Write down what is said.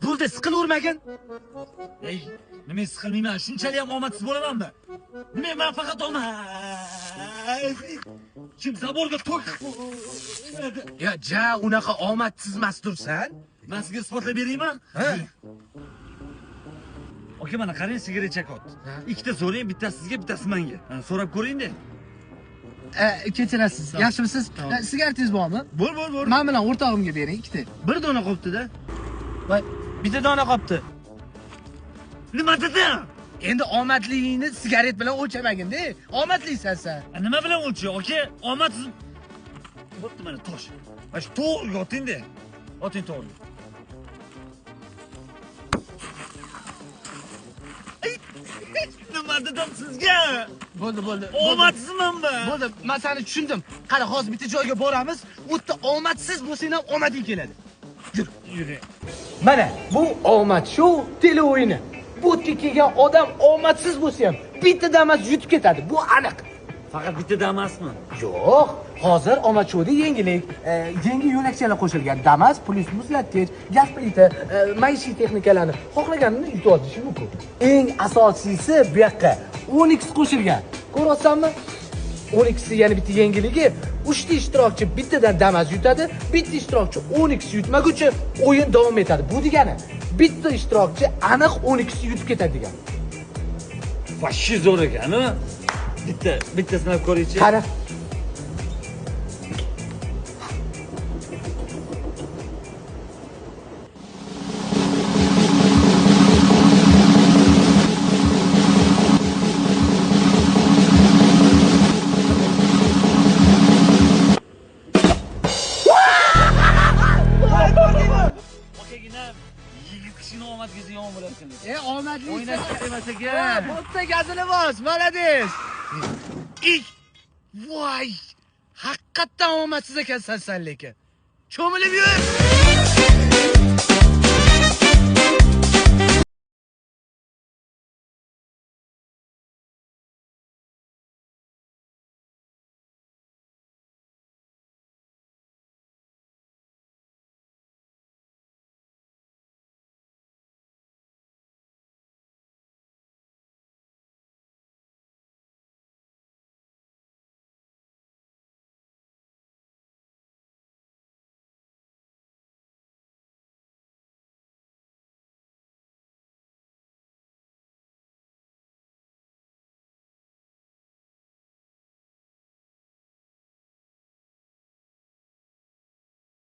Bo'ldi, siqilavermagin. Ey, nima siqilmayman? Shunchalik ham omadsiz bo'lamanmi? Nima men faqat kim zaborga to'y. Ya, unaqa omadsiz emasdirsan? Men sizga isbotlab beraymi? Ha? Oka, mana qarang, sigaret chakot. Ikkita so'rang, bittasi sizga, bittasi menga. So'rab ko'ring-da. Kechirasiz. Yaxshimisiz? Sigaretingiz bormi? Bor. Men bilan o'rtog'imga bering, ikkita. Bir dona qopti-da. Voy, bitta dona qopti. Nima dedi? Endi omadligingni sigaret bilan o'lchamagin-da. Omadlisan sen. Nima bilan o'lchay, aka? Omadsiz. Bo'pti, mana tosh. Mana shu to'g'riga oting-da. Oting to'g'riga. Nima dedim sizga? Bo'ldi. Omadsizmanmi? Bo'ldi, men seni tushundim. Qara, hozir bitta joyga boramiz. U yerda omadsiz bo'lsang ham omading keladi. Yuring. Mana bu omad shu tele o'yini. Bu yerga kelgan odam omadsiz bo'lsa ham bitta damas yutib ketadi. Bu aniq. Faqat bitta damasmi? Yo'q, hozir omad shouda yangilik, yangi yo'lakchalar qo'shilgan. Damas plus muzlatgich, gaz plita, maishiy texnikalarni xohlaganini yutib olish mumkin. Eng asosiysi bu yoqqa 10x qo'shilgan. Ko'ryapsanmi? 10x yana bitta yangiligi, 3 ta ishtirokchi bittadan damas yutadi, bitta ishtirokchi 10x yutmaguncha o'yin davom etadi. Bu degani bitta ishtirokchi aniq 10x yutib ketadi degani. Vashshi zo'r ekan-a? Bitta sinab ko'ring-chi. Qara. Omadingiz yomon bo'larkan. Omadli. O'ynash emas ekan. Bo'pti, gazini bos, malades. Voy! Haqiqatan omadsiz ekansan sen lekin. Cho'milib yur.